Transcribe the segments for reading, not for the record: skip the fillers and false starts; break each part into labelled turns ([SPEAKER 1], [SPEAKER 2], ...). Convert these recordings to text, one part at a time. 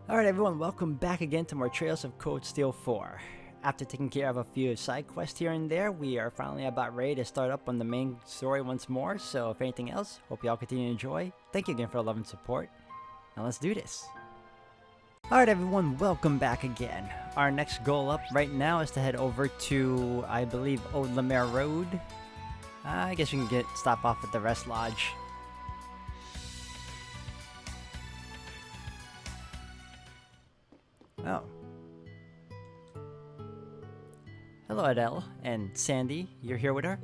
[SPEAKER 1] Alright everyone, welcome back again to more Trails of Cold Steel 4. After taking care of a few side quests here and there, we are finally about ready to start up on the main story once more, so if anything else, hope y'all continue to enjoy. Thank you again for the love and support, and let's do this. Alright everyone, welcome back again. Our next goal up right now is to head over to, I believe, Old Lemaire Road. I guess we can stop off at the Rest Lodge. Oh. Hello, Adele and Sandy. You're here with her?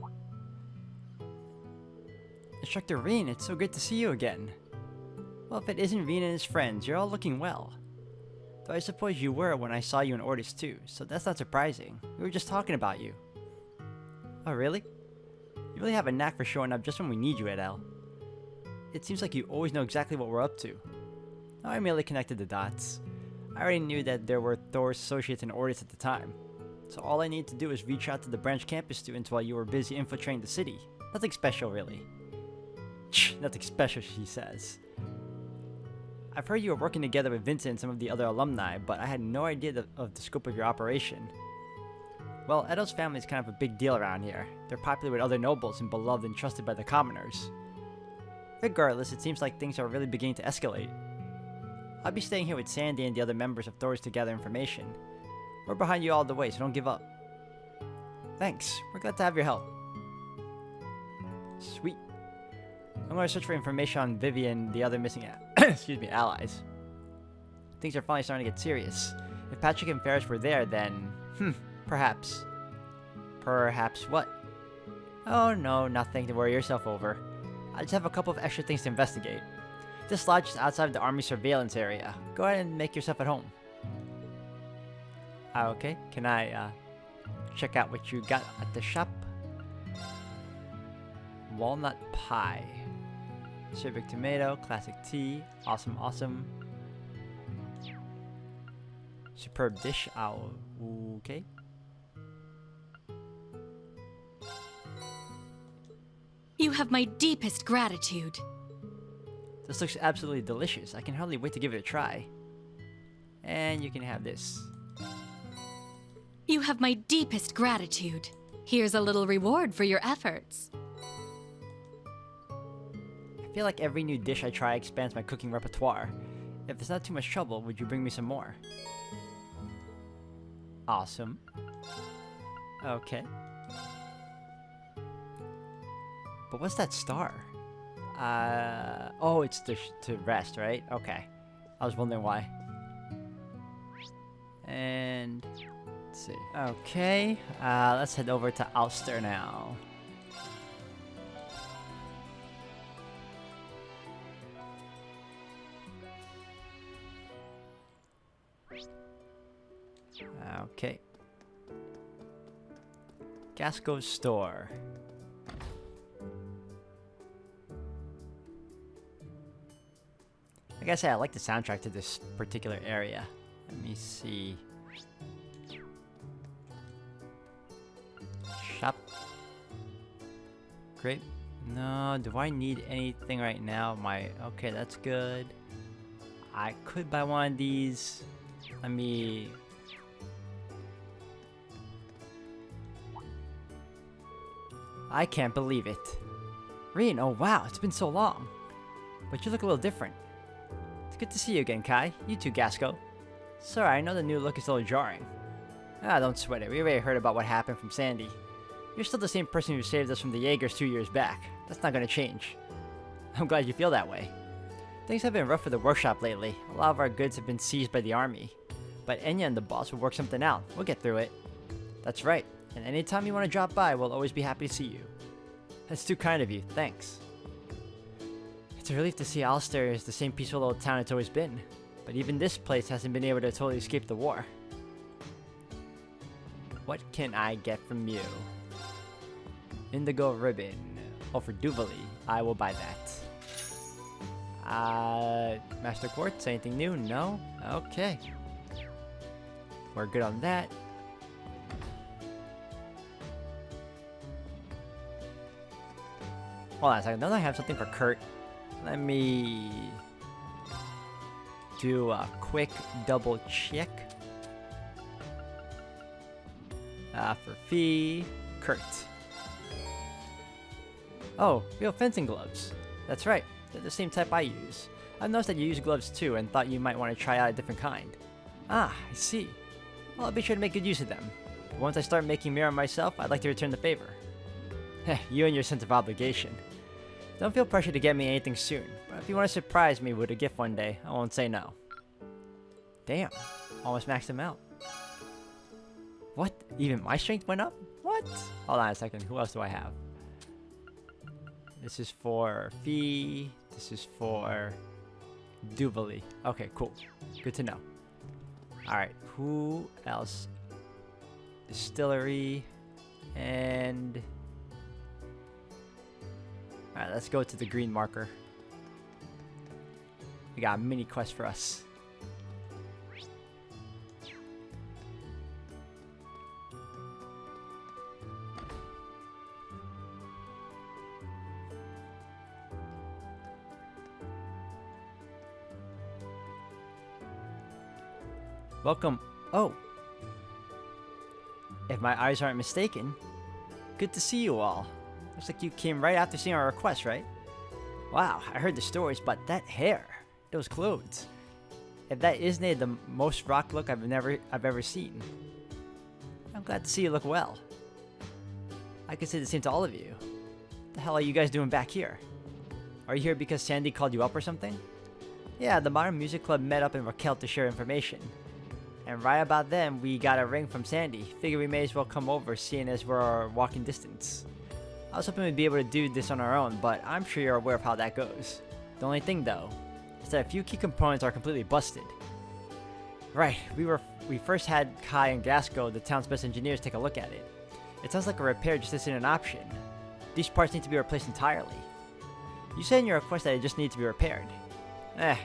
[SPEAKER 1] Instructor Reen, it's so good to see you again. Well, if it isn't Reen and his friends, you're all looking well. Though I suppose you were when I saw you in Ordis too, so that's not surprising. We were just talking about you. Oh, really? You really have a knack for showing up just when we need you, Adele. It seems like you always know exactly what we're up to. Now I merely connected the dots. I already knew that there were Thor's associates in Ordis at the time, so all I needed to do was reach out to the branch campus students while you were busy infiltrating the city. Nothing special, really. Nothing special, she says. I've heard you were working together with Vincent and some of the other alumni, but I had no idea of the scope of your operation. Well, Edo's family is kind of a big deal around here. They're popular with other nobles and beloved and trusted by the commoners. Regardless, it seems like things are really beginning to escalate. I'll be staying here with Sandy and the other members of Thor's to gather information. We're behind you all the way, so don't give up. Thanks. We're glad to have your help. Sweet. I'm going to search for information on Vivian and the other missing allies. Things are finally starting to get serious. If Patrick and Ferris were there, then... perhaps. Perhaps what? Oh no, nothing to worry yourself over. I just have a couple of extra things to investigate. This lodge is outside of the army surveillance area. Go ahead and make yourself at home. Okay, can I check out what you got at the shop? Walnut pie. Civic tomato, classic tea. Awesome, awesome. Superb dish. Okay.
[SPEAKER 2] You have my deepest gratitude.
[SPEAKER 1] This looks absolutely delicious. I can hardly wait to give it a try. And you can have this.
[SPEAKER 2] You have my deepest gratitude. Here's a little reward for your efforts.
[SPEAKER 1] I feel like every new dish I try expands my cooking repertoire. If it's not too much trouble, would you bring me some more? Awesome. Okay. But what's that star? Oh, it's to rest, right? Okay. I was wondering why. And let's see. Okay, let's head over to Ulster now. Okay. Gasco's store. I gotta say, I like the soundtrack to this particular area. Let me see. Shop. Great. No, do I need anything right now? Okay, that's good. I could buy one of these. Let me... I can't believe it. Reen, oh wow, it's been so long. But you look a little different. It's good to see you again, Kai. You too, Gasco. Sorry, I know the new look is a little jarring. Don't sweat it. We already heard about what happened from Sandy. You're still the same person who saved us from the Jaegers 2 years back. That's not gonna change. I'm glad you feel that way. Things have been rough for the workshop lately. A lot of our goods have been seized by the army. But Enya and the boss will work something out. We'll get through it. That's right. And anytime you want to drop by, we'll always be happy to see you. That's too kind of you. Thanks. It's a relief to see Ulster is the same peaceful little town it's always been. But even this place hasn't been able to totally escape the war. What can I get from you? Indigo ribbon. Oh, for Duvali. I will buy that. Master Quartz, anything new? No? Okay. We're good on that. Hold on a second. Don't I have something for Kurt? Let me... do a quick double check. For Fee, Kurt. Oh, real fencing gloves. That's right, they're the same type I use. I've noticed that you use gloves too and thought you might want to try out a different kind. Ah, I see. Well, I'll be sure to make good use of them. But once I start making mirror myself, I'd like to return the favor. Heh, you and your sense of obligation. Don't feel pressure to get me anything soon, but if you want to surprise me with a gift one day, I won't say no. Damn, almost maxed him out. What? Even my strength went up? What? Hold on a second, who else do I have? This is for Fee, this is for Duvali. Okay, cool. Good to know. Alright, who else? Distillery, and... Alright, let's go to the green marker. We got a mini quest for us. Welcome. Oh. If my eyes aren't mistaken, good to see you all. Looks like you came right after seeing our request, right? Wow, I heard the stories, but that hair, those clothes. If that isn't the most rock look I've ever seen. I'm glad to see you look well. I could say the same to all of you. What the hell are you guys doing back here? Are you here because Sandy called you up or something? Yeah, the Modern Music Club met up in Raquel to share information. And right about then, we got a ring from Sandy. Figure we may as well come over, seeing as we're walking distance. I was hoping we'd be able to do this on our own, but I'm sure you're aware of how that goes. The only thing, though, is that a few key components are completely busted. Right, we first had Kai and Gasco, the town's best engineers, take a look at it. It sounds like a repair just isn't an option. These parts need to be replaced entirely. You said in your request that it just needs to be repaired.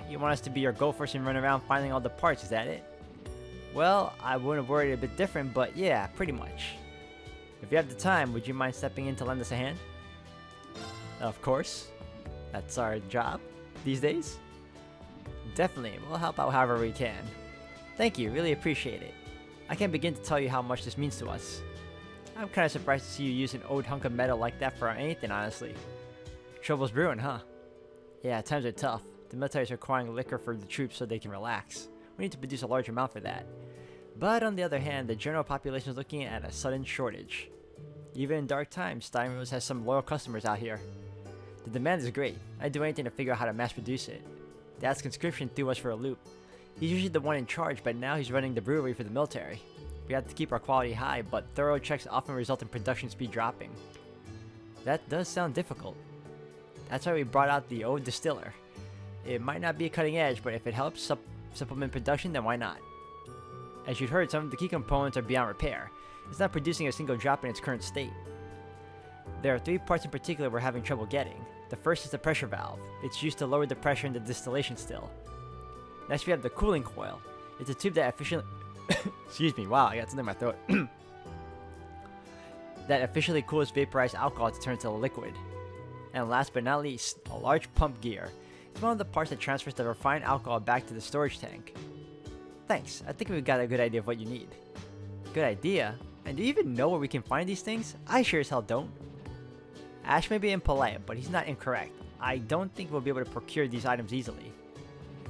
[SPEAKER 1] You want us to be your gophers and run around finding all the parts, is that it? Well, I wouldn't have worried a bit different, but yeah, pretty much. If you have the time, would you mind stepping in to lend us a hand? Of course. That's our job these days. Definitely, we'll help out however we can. Thank you, really appreciate it. I can't begin to tell you how much this means to us. I'm kinda surprised to see you use an old hunk of metal like that for anything, honestly. Trouble's brewing, huh? Yeah, times are tough. The military is requiring liquor for the troops so they can relax. We need to produce a large amount for that. But on the other hand, the general population is looking at a sudden shortage. Even in dark times, Steinrose has some loyal customers out here. The demand is great. I'd do anything to figure out how to mass produce it. Dad's conscription threw us for a loop. He's usually the one in charge, but now he's running the brewery for the military. We have to keep our quality high, but thorough checks often result in production speed dropping. That does sound difficult. That's why we brought out the old distiller. It might not be a cutting edge, but if it helps supplement production, then why not? As you'd heard, some of the key components are beyond repair. It's not producing a single drop in its current state. There are 3 parts in particular we're having trouble getting. The first is the pressure valve. It's used to lower the pressure in the distillation still. Next we have the cooling coil. It's a tube that efficiently excuse me, wow, I got something in my throat. that efficiently cools vaporized alcohol to turn it to a liquid. And last but not least, a large pump gear. It's one of the parts that transfers the refined alcohol back to the storage tank. Thanks, I think we've got a good idea of what you need. Good idea? And do you even know where we can find these things? I sure as hell don't. Ash may be impolite, but he's not incorrect. I don't think we'll be able to procure these items easily.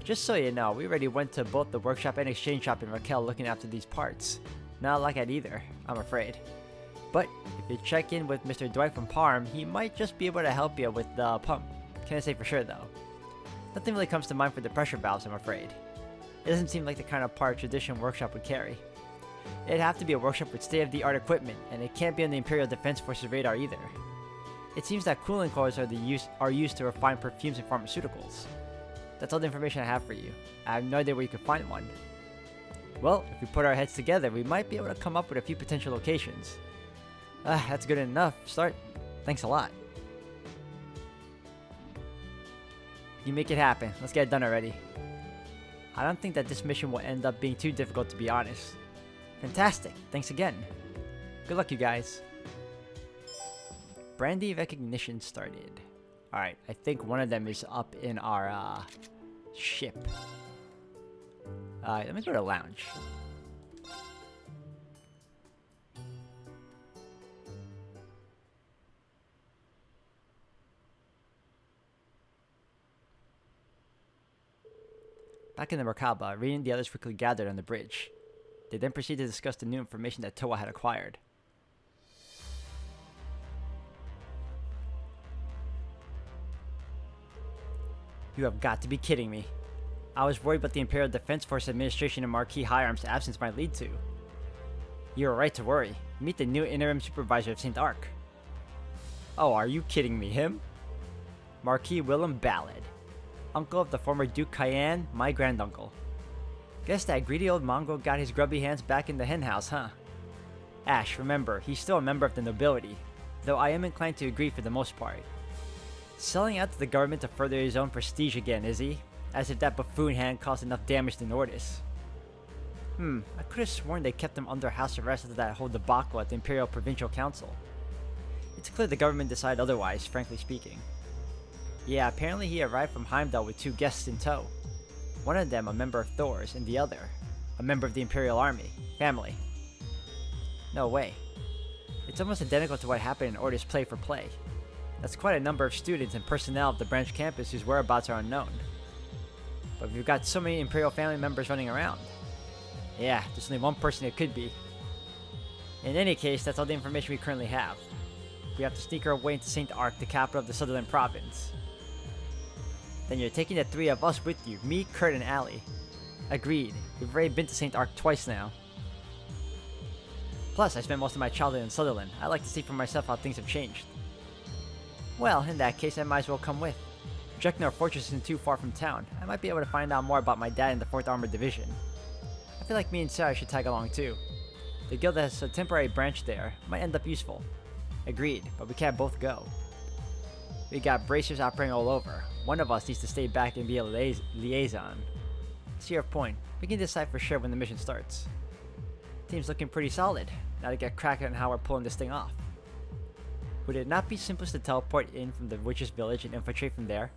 [SPEAKER 1] Just so you know, we already went to both the workshop and exchange shop in Raquel looking after these parts. Not like it either, I'm afraid. But if you check in with Mr. Dwight from Parm, he might just be able to help you with the pump. Can't say for sure though. Nothing really comes to mind for the pressure valves, I'm afraid. It doesn't seem like the kind of part a traditional workshop would carry. It'd have to be a workshop with state-of-the-art equipment, and it can't be on the Imperial Defense Force's radar either. It seems that cooling coils are used to refine perfumes and pharmaceuticals. That's all the information I have for you. I have no idea where you could find one. Well, if we put our heads together, we might be able to come up with a few potential locations. That's good enough. Start. Thanks a lot. You make it happen. Let's get it done already. I don't think that this mission will end up being too difficult, to be honest. Fantastic. Thanks again. Good luck, you guys. Brandy recognition started. Alright, I think one of them is up in our ship. Let me go to the lounge. Back in the Merkaba, Rin and the others quickly gathered on the bridge. They then proceeded to discuss the new information that Towa had acquired. You have got to be kidding me. I was worried what the Imperial Defense Force Administration and Marquis High Arms absence might lead to. You are right to worry. Meet the new interim supervisor of St. Arkh. Oh, are you kidding me? Him? Marquis Willem Ballad. Uncle of the former Duke Cayenne, my granduncle. Guess that greedy old mongrel got his grubby hands back in the henhouse, huh? Ash, remember, he's still a member of the nobility, though I am inclined to agree for the most part. Selling out to the government to further his own prestige again, is he? As if that buffoon hadn't caused enough damage to Nordis. I could have sworn they kept him under house arrest after that whole debacle at the Imperial Provincial Council. It's clear the government decided otherwise, frankly speaking. Yeah, apparently he arrived from Heimdall with 2 guests in tow. One of them a member of Thor's, and the other a member of the Imperial Army family. No way. It's almost identical to what happened in Ordis Play for Play. That's quite a number of students and personnel of the branch campus whose whereabouts are unknown. But we've got so many Imperial family members running around. Yeah, there's only one person it could be. In any case, that's all the information we currently have. We have to sneak our way into St. Arkh, the capital of the Sutherland province. Then you're taking the 3 of us with you, me, Kurt, and Allie. Agreed. We've already been to St. Arkh twice now. Plus, I spent most of my childhood in Sutherland. I like to see for myself how things have changed. Well, in that case, I might as well come with. Dreknor Fortress isn't too far from town. I might be able to find out more about my dad in the 4th Armored Division. I feel like me and Sarah should tag along too. The guild has a temporary branch there. Might end up useful. Agreed, but we can't both go. We got bracers operating all over. One of us needs to stay back and be a liaison. To your point, we can decide for sure when the mission starts. Team's looking pretty solid. Now to get cracking on how we're pulling this thing off. Would it not be simplest to teleport in from the witch's village and infiltrate from there?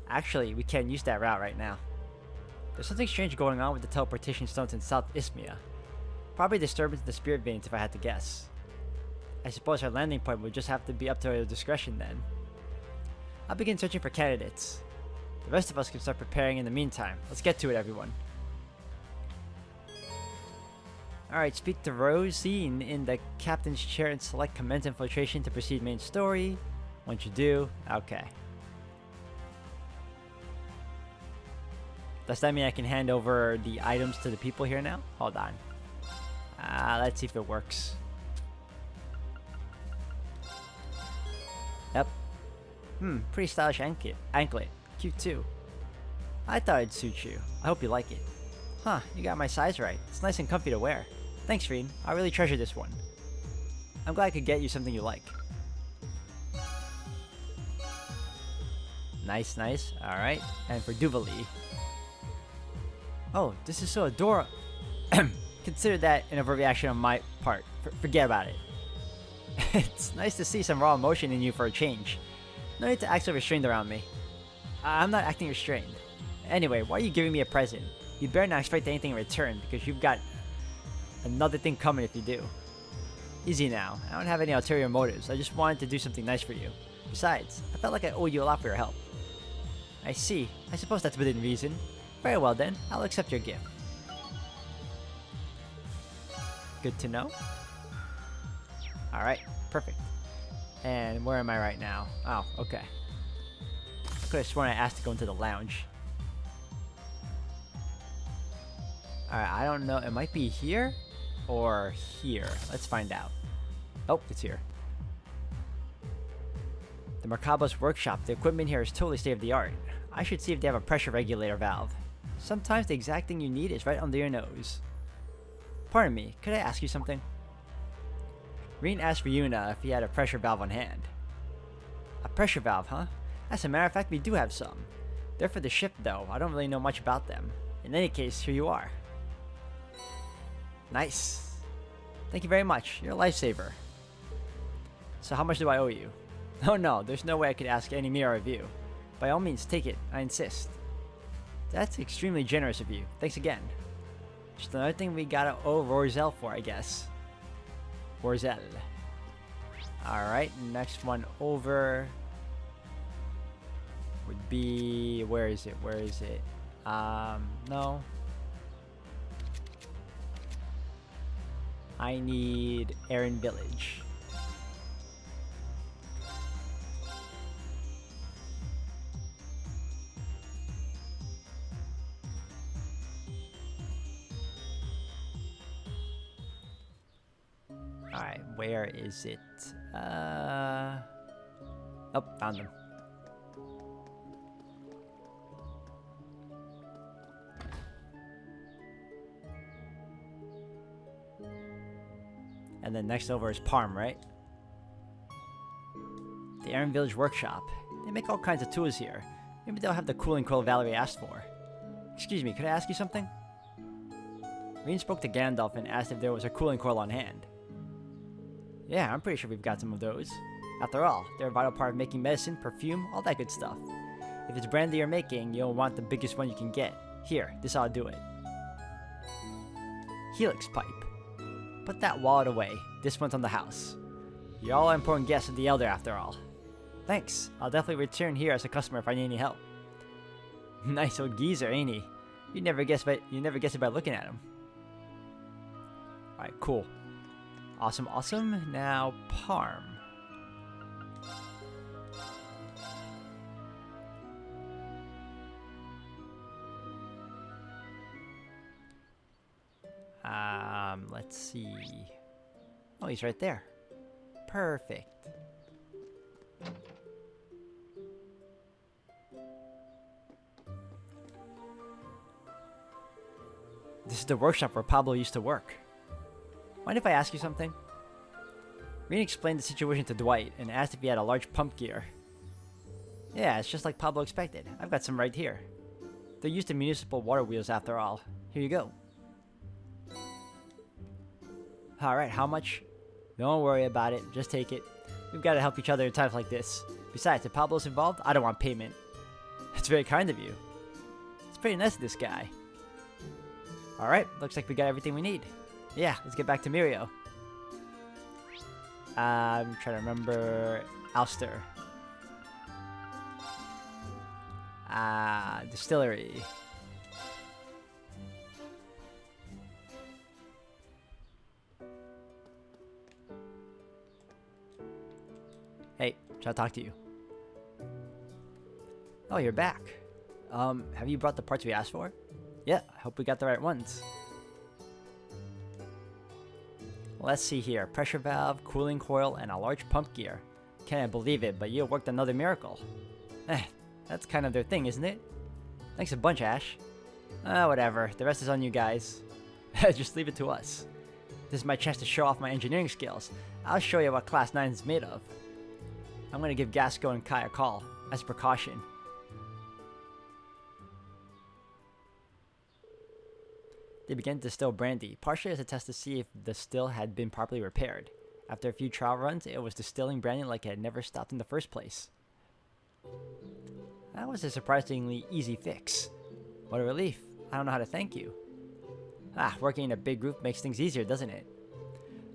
[SPEAKER 1] Actually, we can't use that route right now. There's something strange going on with the teleportation stones in South Isthmia. Probably disturbance in the spirit veins if I had to guess. I suppose our landing point would just have to be up to our discretion then. I'll begin searching for candidates. The rest of us can start preparing in the meantime. Let's get to it, everyone. Alright, speak to Rosine in the captain's chair and select commence infiltration to proceed main story. Once you do, okay. Does that mean I can hand over the items to the people here now? Hold on. Let's see if it works. Yep. Pretty stylish anklet. Cute too. I thought it'd suit you. I hope you like it. Huh, you got my size right. It's nice and comfy to wear. Thanks, Reen. I really treasure this one. I'm glad I could get you something you like. Nice, nice. Alright. And for Duvali. Oh, this is so adorable. Consider that an overreaction on my part. Forget about it. It's nice to see some raw emotion in you for a change. No need to act so restrained around me. I'm not acting restrained. Anyway, why are you giving me a present? You better not expect anything in return, because you've got another thing coming if you do. Easy now. I don't have any ulterior motives. I just wanted to do something nice for you. Besides, I felt like I owe you a lot for your help. I see. I suppose that's within reason. Very well then. I'll accept your gift. Good to know. Alright, perfect. And where am I right now? Oh, okay. I could have sworn I asked to go into the lounge. Alright, I don't know. It might be here or here. Let's find out. Oh, it's here. The Merkaba's workshop. The equipment here is totally state-of-the-art. I should see if they have a pressure regulator valve. Sometimes the exact thing you need is right under your nose. Pardon me, could I ask you something? Reen asked Ryuna if he had a pressure valve on hand. A pressure valve, huh? As a matter of fact, we do have some. They're for the ship, though. I don't really know much about them. In any case, here you are. Nice. Thank you very much. You're a lifesaver. So how much do I owe you? Oh no, there's no way I could ask any mere of you. By all means, take it. I insist. That's extremely generous of you. Thanks again. Just another thing we gotta owe Roselle for, I guess. Roselle. Alright, next one over would be... Where is it? Where is it? No. I need Erin Village. Alright, where is it? Oh, found them. And then next over is Parm, right? The Erin Village Workshop. They make all kinds of tools here. Maybe they'll have the cooling coil Valerie asked for. Excuse me, could I ask you something? Reen spoke to Gandalf and asked if there was a cooling coil on hand. Yeah, I'm pretty sure we've got some of those. After all, they're a vital part of making medicine, perfume, all that good stuff. If it's brandy you're making, you'll want the biggest one you can get. Here, this ought to do it. Helix pipe. Put that wallet away. This one's on the house. You're all important guests of the Elder after all. Thanks. I'll definitely return here as a customer if I need any help. Nice old geezer, ain't he? You never guess it by looking at him. Alright, cool. Awesome, awesome. Now, Parm. Let's see. Oh, he's right there. Perfect. This is the workshop where Pablo used to work. Mind if I ask you something? Reen explained the situation to Dwight and asked if he had a large pump gear. Yeah, it's just like Pablo expected. I've got some right here. They're used to municipal water wheels after all. Here you go. Alright, how much? Don't worry about it, just take it. We've got to help each other in times like this. Besides, if Pablo's involved, I don't want payment. That's very kind of you. It's pretty nice of this guy. Alright, looks like we got everything we need. Yeah, let's get back to Mirio. I'm trying to remember... Alster. Distillery. Hey, trying to talk to you. Oh, you're back. Have you brought the parts we asked for? Yeah, I hope we got the right ones. Let's see here. Pressure valve, cooling coil, and a large pump gear. Can't believe it, but you worked another miracle. That's kind of their thing, isn't it? Thanks a bunch, Ash. Whatever. The rest is on you guys. Just leave it to us. This is my chance to show off my engineering skills. I'll show you what Class 9 is made of. I'm gonna give Gasco and Kai a call, as a precaution. They began to distill brandy, partially as a test to see if the still had been properly repaired. After a few trial runs, it was distilling brandy like it had never stopped in the first place. That was a surprisingly easy fix. What a relief. I don't know how to thank you. Working in a big group makes things easier, doesn't it?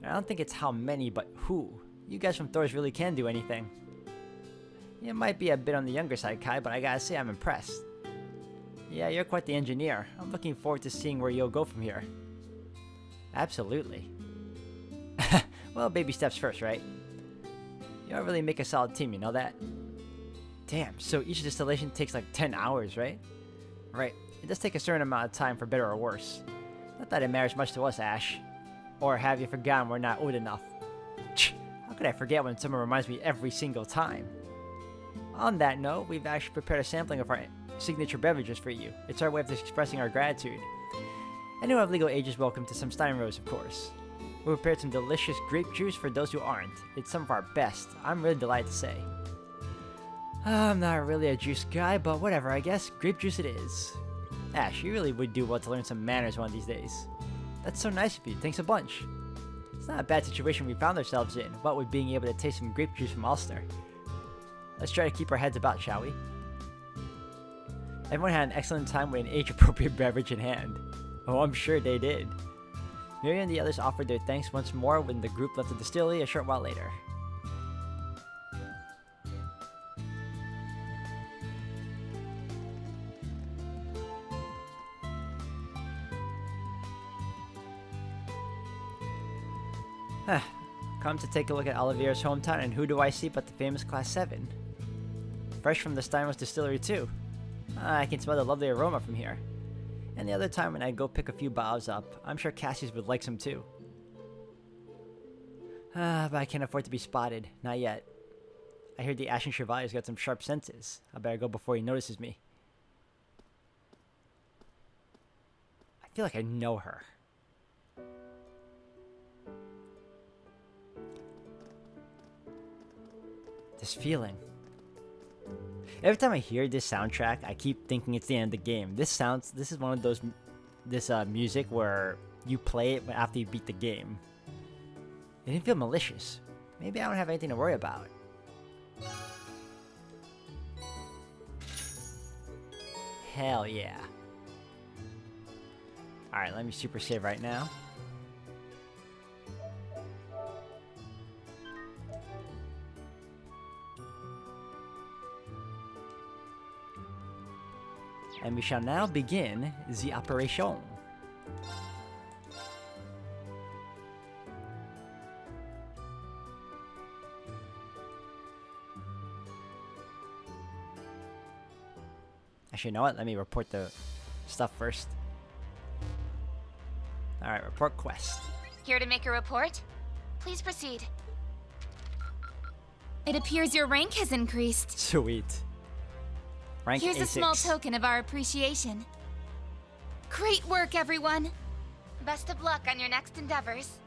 [SPEAKER 1] I don't think it's how many, but who. You guys from Thor's really can do anything. It might be a bit on the younger side, Kai, but I gotta say I'm impressed. Yeah, you're quite the engineer. I'm looking forward to seeing where you'll go from here. Absolutely. Well, baby steps first, right? You don't really make a solid team, you know that? Damn, so each distillation takes like 10 hours, right? Right. It does take a certain amount of time for better or worse. Not that it matters much to us, Ash. Or have you forgotten we're not old enough? How could I forget when someone reminds me every single time? On that note, we've actually prepared a sampling of our signature beverages for you. It's our way of expressing our gratitude. Anyone of legal age is welcome to some Steinrose, of course. We prepared some delicious grape juice for those who aren't. It's some of our best. I'm really delighted to say. I'm not really a juice guy, but whatever, I guess. Grape juice it is. Ash, you really would do well to learn some manners one of these days. That's so nice of you. Thanks a bunch. It's not a bad situation we found ourselves in, what with being able to taste some grape juice from Ulster. Let's try to keep our heads about, shall we? Everyone had an excellent time with an age-appropriate beverage in hand. Oh, I'm sure they did. Mary and the others offered their thanks once more when the group left the distillery a short while later. Come to take a look at Oliviera's hometown, and who do I see but the famous Class 7? Fresh from the Steinwas distillery too. I can smell the lovely aroma from here. And the other time when I go pick a few bottles up, I'm sure Cassius would like some too. But I can't afford to be spotted. Not yet. I hear the Ashen Chevalier's got some sharp senses. I better go before he notices me. I feel like I know her. This feeling. Every time I hear this soundtrack, I keep thinking it's the end of the game. This is one of those, music where you play it after you beat the game. It didn't feel malicious. Maybe I don't have anything to worry about. Hell yeah. Alright, let me super save right now. And we shall now begin the operation. Actually, you know what? Let me report the stuff first. Alright, report quest.
[SPEAKER 3] Here to make a report? Please proceed.
[SPEAKER 2] It appears your rank has increased.
[SPEAKER 1] Sweet. Rank
[SPEAKER 3] Here's
[SPEAKER 1] A6.
[SPEAKER 3] a small token of our appreciation. Great work, everyone! Best of luck on your next endeavors.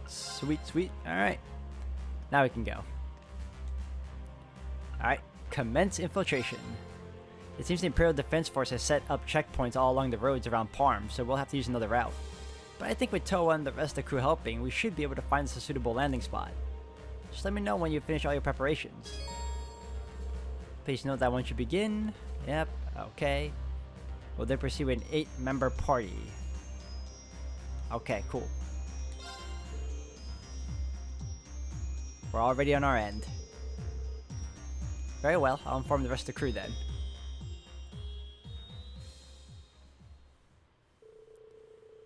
[SPEAKER 1] Sweet, sweet. Alright. Now we can go. Alright. Commence infiltration. It seems the Imperial Defense Force has set up checkpoints all along the roads around Parm, so we'll have to use another route. But I think with Toa and the rest of the crew helping, we should be able to find us a suitable landing spot. Just let me know when you finish all your preparations. Please note that once you begin... Yep, okay. We'll then proceed with an 8-member party. Okay, cool. We're already on our end. Very well, I'll inform the rest of the crew then.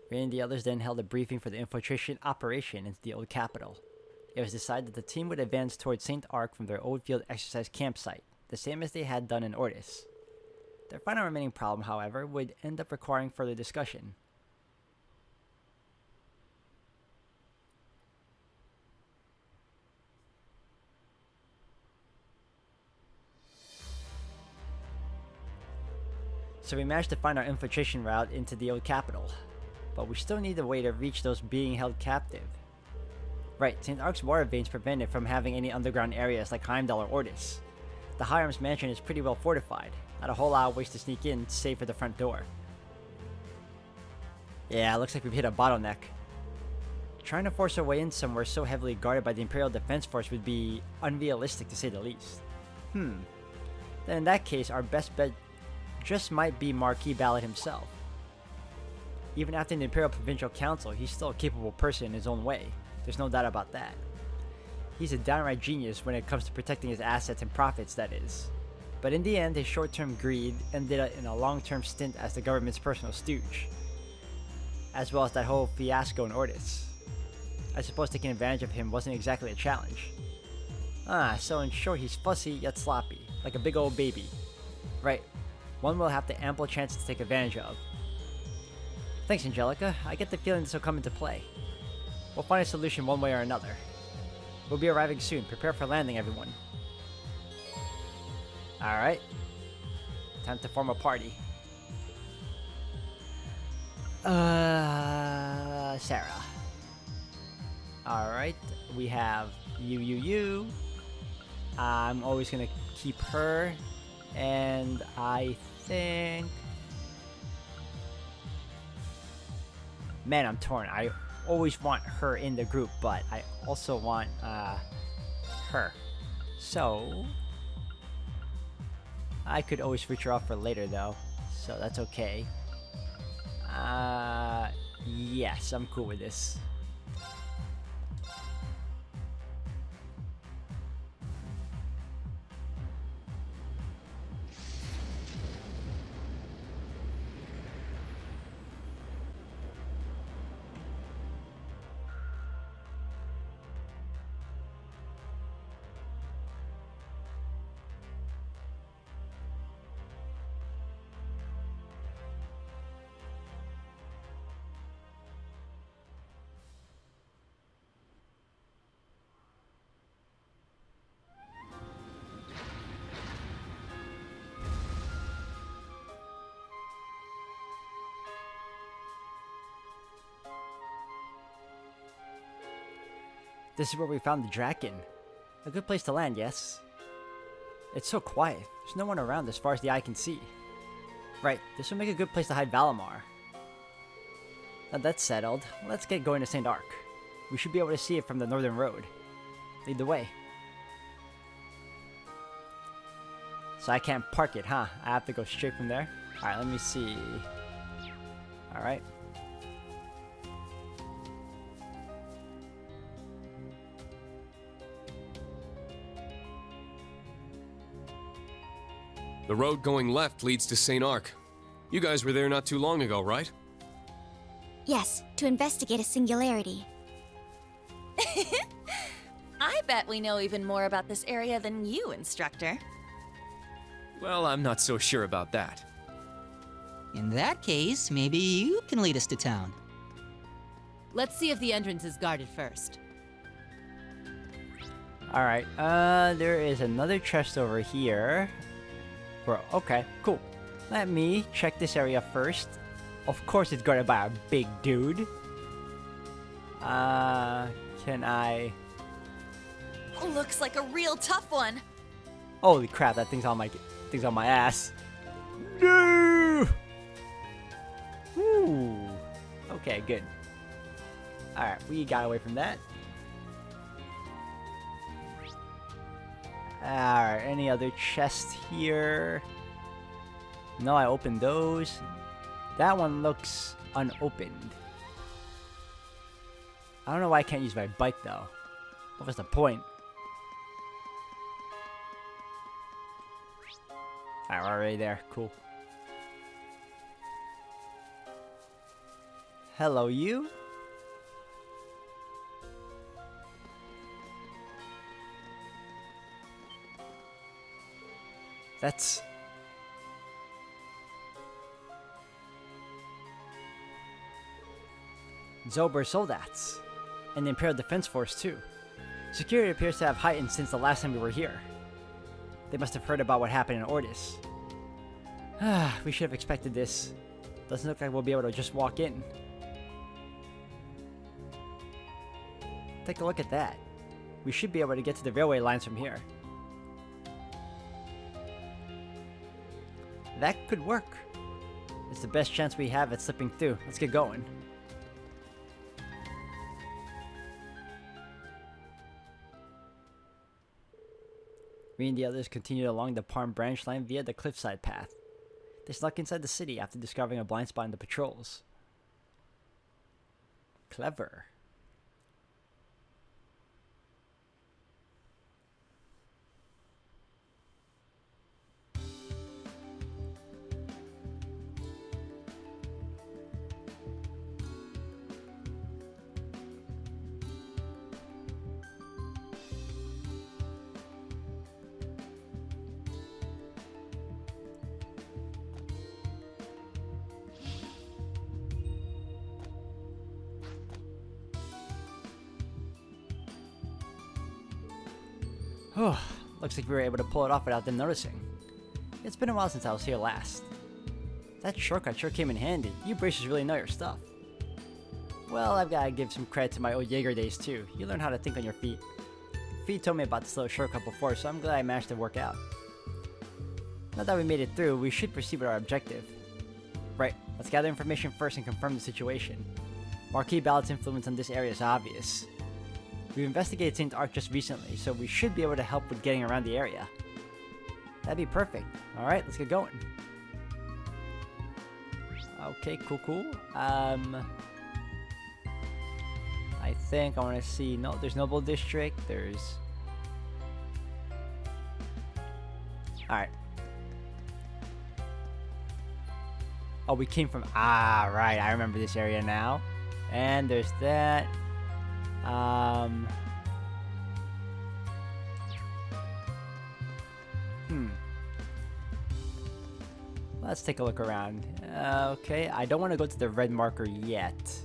[SPEAKER 1] Ray and the others then held a briefing for the infiltration operation into the old capital. It was decided that the team would advance towards St. Arkh from their old field exercise campsite, the same as they had done in Ordis. Their final remaining problem, however, would end up requiring further discussion. So we managed to find our infiltration route into the old capital, but we still need a way to reach those being held captive. Right, St. Arkh's water veins prevent it from having any underground areas like Heimdall or Ordis. The Hiram's mansion is pretty well fortified. Not a whole lot of ways to sneak in, save for the front door. Yeah, looks like we've hit a bottleneck. Trying to force our way in somewhere so heavily guarded by the Imperial Defense Force would be unrealistic to say the least. Then in that case, our best bet just might be Marquis Ballard himself. Even after the Imperial Provincial Council, he's still a capable person in his own way. There's no doubt about that. He's a downright genius when it comes to protecting his assets and profits, that is. But in the end, his short-term greed ended in a long-term stint as the government's personal stooge. As well as that whole fiasco in Ordis. I suppose taking advantage of him wasn't exactly a challenge. So in short, he's fussy yet sloppy, like a big old baby. Right, one we'll have the ample chance to take advantage of. Thanks, Angelica. I get the feeling this will come into play. We'll find a solution one way or another. We'll be arriving soon. Prepare for landing, everyone. Alright. Time to form a party. Sarah. Alright. We have you. I'm always gonna keep her. And I think... Man, I'm torn. I always want her in the group, but I also want her. So I could always switch her off for later though, so that's okay. Yes, I'm cool with this. This is where we found the Draken. A good place to land, yes? It's so quiet. There's no one around as far as the eye can see. Right, this will make a good place to hide Valimar. Now that's settled, let's get going to St. Arkh. We should be able to see it from the northern road. Lead the way. So I can't park it, huh? I have to go straight from there? Alright, let me see. Alright.
[SPEAKER 4] The road going left leads to St. Arkh. You guys were there not too long ago, right?
[SPEAKER 5] Yes, to investigate a singularity.
[SPEAKER 6] I bet we know even more about this area than you, Instructor.
[SPEAKER 4] Well, I'm not so sure about that.
[SPEAKER 7] In that case, maybe you can lead us to town.
[SPEAKER 8] Let's see if the entrance is guarded first.
[SPEAKER 1] Alright, there is another chest over here. Bro, okay, cool. Let me check this area first. Of course it's guarded by a big dude. Can I...
[SPEAKER 6] Looks like a real tough one.
[SPEAKER 1] Holy crap, that thing's on my ass. No! Woo! Okay, good. Alright, we got away from that. Alright, any other chests here? No, I opened those. That one looks unopened. I don't know why I can't use my bike though. What was the point? Alright, we're already there. Cool. Hello, you? That's... Zober Soldats. And the Imperial Defense Force too. Security appears to have heightened since the last time we were here. They must have heard about what happened in Ordis. We should have expected this. Doesn't look like we'll be able to just walk in. Take a look at that. We should be able to get to the railway lines from here. That could work. It's the best chance we have at slipping through. Let's get going. We and the others continued along the Parm branch line via the cliffside path. They snuck inside the city after discovering a blind spot in the patrols. Clever. Oh, looks like we were able to pull it off without them noticing. It's been a while since I was here last. That shortcut sure came in handy. You bracers really know your stuff. Well, I've gotta give some credit to my old Jaeger days too. You learn how to think on your feet. Fee told me about this little shortcut before, so I'm glad I managed to work out. Now that we made it through, we should proceed with our objective. Right, let's gather information first and confirm the situation. Marquis Ballad's influence on this area is obvious. We've investigated St. Arkh just recently, so we should be able to help with getting around the area. That'd be perfect. Alright, let's get going. Okay, cool. I think I want to see. No, there's Noble District. There's. All right. Oh, we came from. Ah, right. I remember this area now. And there's that. Let's take a look around. Okay, I don't want to go to the red marker yet.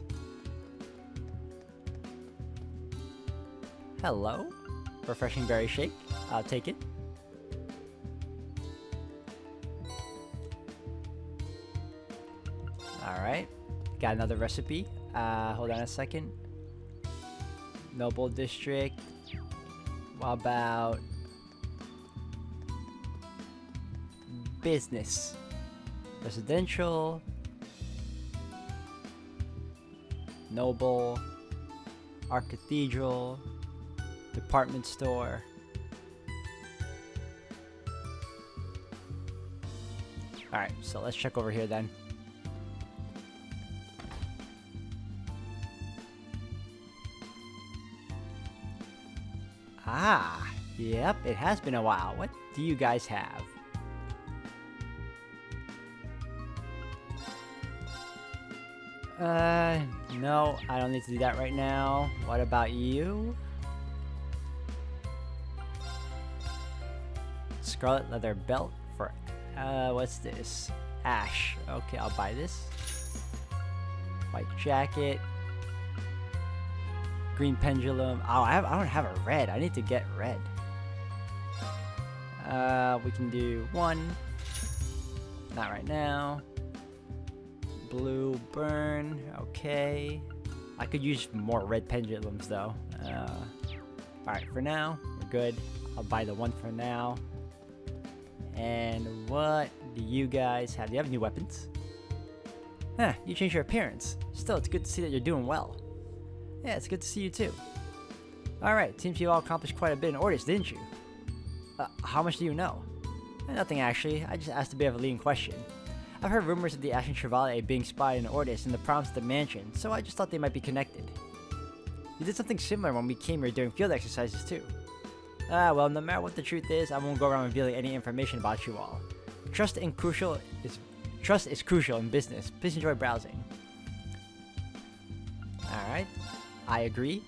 [SPEAKER 1] Hello? Refreshing berry shake. I'll take it. Alright. Got another recipe. Hold on a second. Noble District. What about business? Residential. Noble. Arkh Cathedral. Department store. Alright, so let's check over here then. Ah, yep, it has been a while. What do you guys have? No, I don't need to do that right now. What about you? Scarlet leather belt for, what's this? Ash. Okay, I'll buy this. White jacket. Green pendulum. Oh, I don't have a red. I need to get red. We can do one. Not right now. Blue burn. Okay. I could use more red pendulums though. Alright, for now, we're good. I'll buy the one for now. And what do you guys have? Do you have new weapons? Huh, you changed your appearance. Still, it's good to see that you're doing well. Yeah, it's good to see you too. Alright, seems you all accomplished quite a bit in Ordis, didn't you? How much do you know? Nothing actually, I just asked a bit of a leading question. I've heard rumors of the Ashen Chevalier being spotted in Ordis and the proms of the mansion, so I just thought they might be connected. You did something similar when we came here during field exercises too. Well, no matter what the truth is, I won't go around revealing any information about you all. Trust is crucial in business. Please enjoy browsing. Alright, I agree.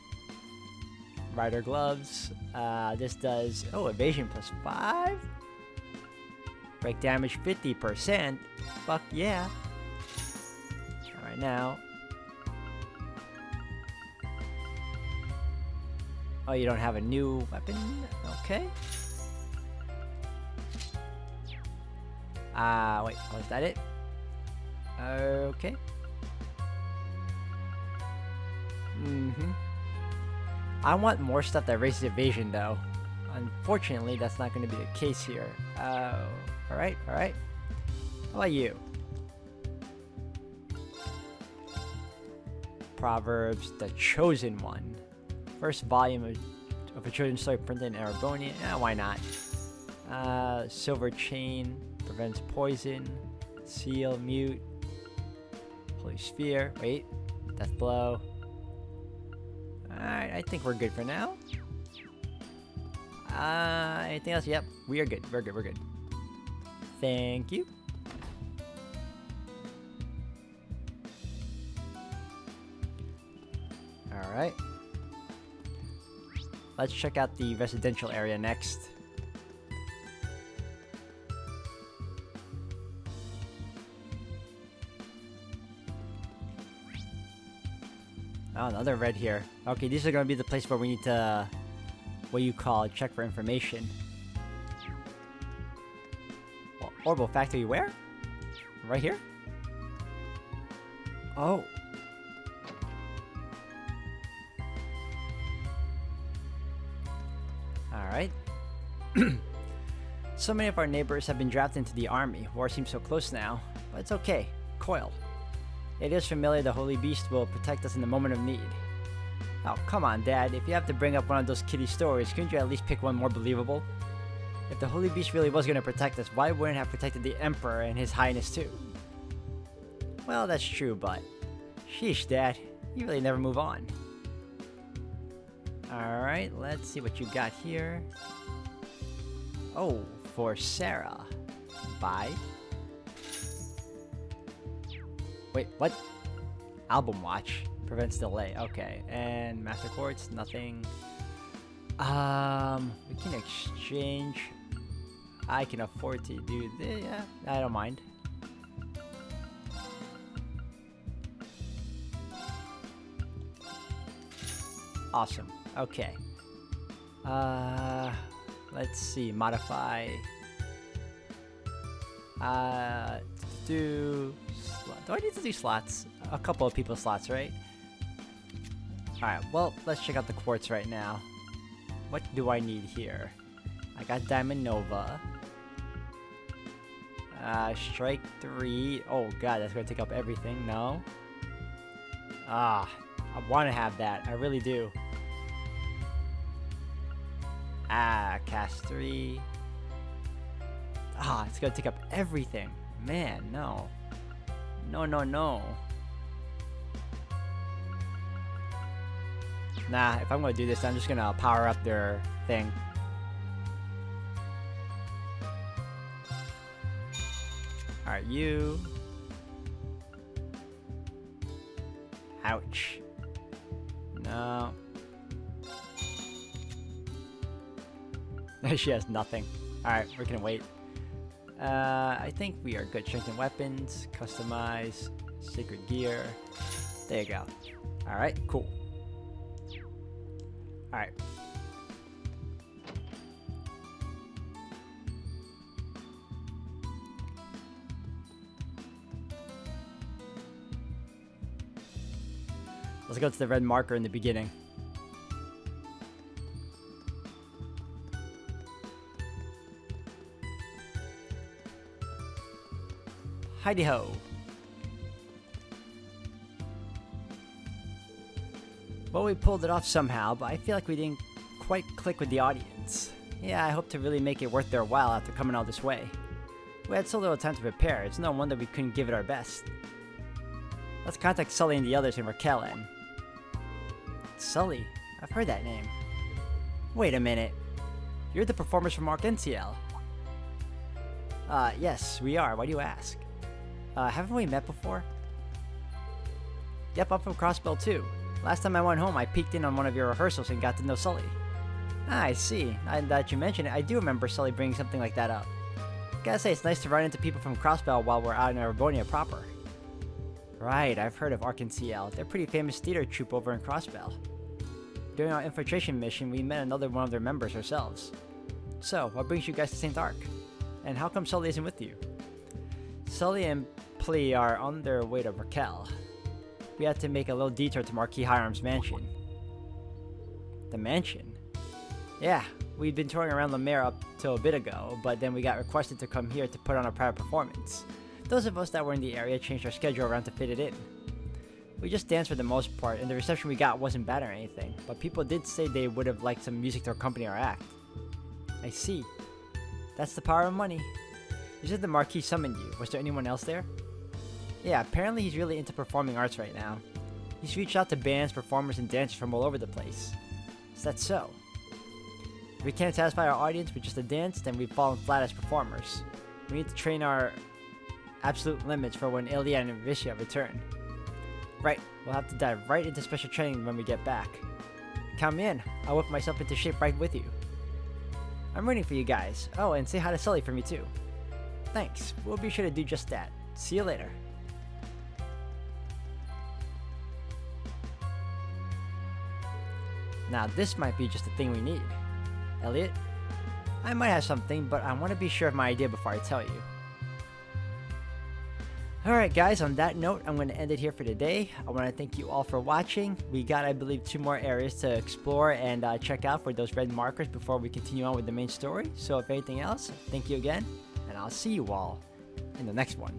[SPEAKER 1] Rider gloves. This does, evasion plus 5? Break damage 50%. Fuck yeah. Alright, now. Oh, you don't have a new weapon? Okay. Wait, was that it? Okay. I want more stuff that raises evasion, though. Unfortunately, that's not going to be the case here. Alright. How about you? Proverbs, the Chosen One. First volume of a children's story printed in Arabonia. Why not? Silver Chain, prevents poison. Seal, mute. Holy Sphere, wait. Death Blow. Alright, I think we're good for now. Anything else? Yep, we are good. We're good. Thank you. Alright. Let's check out the residential area next. Oh, another red here. Okay, these are going to be the place where we need to, check for information. Orbital Factory where? Right here? Oh. Alright. So many of our neighbors have been drafted into the army. War seems so close now. But it's okay. Coil. It is familiar the Holy Beast will protect us in the moment of need. Oh, come on, Dad. If you have to bring up one of those kiddie stories, couldn't you at least pick one more believable? If the Holy Beast really was going to protect us, why wouldn't it have protected the Emperor and His Highness too? Well, that's true, but... Sheesh, Dad. You really never move on. Alright, let's see what you got here. Oh, for Sarah. 5. Wait, what? Album watch. Prevents delay. Okay, and Master Quartz, nothing. We can exchange. I can afford to do this. Yeah, I don't mind. Awesome. Okay. Let's see. Modify. Do I need to do slots? A couple of people's slots, right? Alright, well, let's check out the quartz right now. What do I need here? I got Diamond Nova. Strike 3. Oh god, that's gonna take up everything. No. I want to have that. I really do. Cast 3. It's gonna take up everything. Man, no. No. Nah, if I'm gonna do this, I'm just gonna power up their thing. Alright, you. Ouch. No. She has nothing. Alright, we're gonna wait. I think we are good. Strengthen weapons, customize, sacred gear. There you go. Alright, cool. Alright. Let's go to the red marker in the beginning. Heidi-ho. Well, we pulled it off somehow, but I feel like we didn't quite click with the audience. Yeah, I hope to really make it worth their while after coming all this way. We had so little time to prepare, it's no wonder we couldn't give it our best. Let's contact Sully and the others in Recon. Sully? I've heard that name. Wait a minute. You're the performers from Arkh NCL. Yes, we are. Why do you ask? Haven't we met before? Yep, I'm from Crossbell too. Last time I went home, I peeked in on one of your rehearsals and got to know Sully. I see. Now that you mention it, I do remember Sully bringing something like that up. Gotta say, it's nice to run into people from Crossbell while we're out in Arabonia proper. Right, I've heard of Arkh NCL. They're a pretty famous theater troupe over in Crossbell. During our infiltration mission, we met another one of their members ourselves. So, what brings you guys to St. Arkh? And how come Sully isn't with you? Sully and Plee are on their way to Raquel. We had to make a little detour to Marquis Hiram's mansion. The mansion? Yeah, we'd been touring around Lemaire up till a bit ago, but then we got requested to come here to put on a private performance. Those of us that were in the area changed our schedule around to fit it in. We just danced for the most part, and the reception we got wasn't bad or anything, but people did say they would have liked some music to accompany our act. I see. That's the power of money. You said the Marquis summoned you. Was there anyone else there? Yeah, apparently he's really into performing arts right now. He's reached out to bands, performers, and dancers from all over the place. Is that so? If we can't satisfy our audience with just a dance, then we've fallen flat as performers. We need to train our absolute limits for when Ilya and Visha return. Right, we'll have to dive right into special training when we get back. Count me in. I'll whip myself into shape right with you. I'm rooting for you guys. Oh, and say hi to Sully for me too. Thanks. We'll be sure to do just that. See you later. Now this might be just the thing we need. Elliot? I might have something, but I want to be sure of my idea before I tell you. Alright guys, on that note, I'm going to end it here for today. I want to thank you all for watching. We got, I believe, 2 more areas to explore and check out for those red markers before we continue on with the main story. So if anything else, thank you again, and I'll see you all in the next one.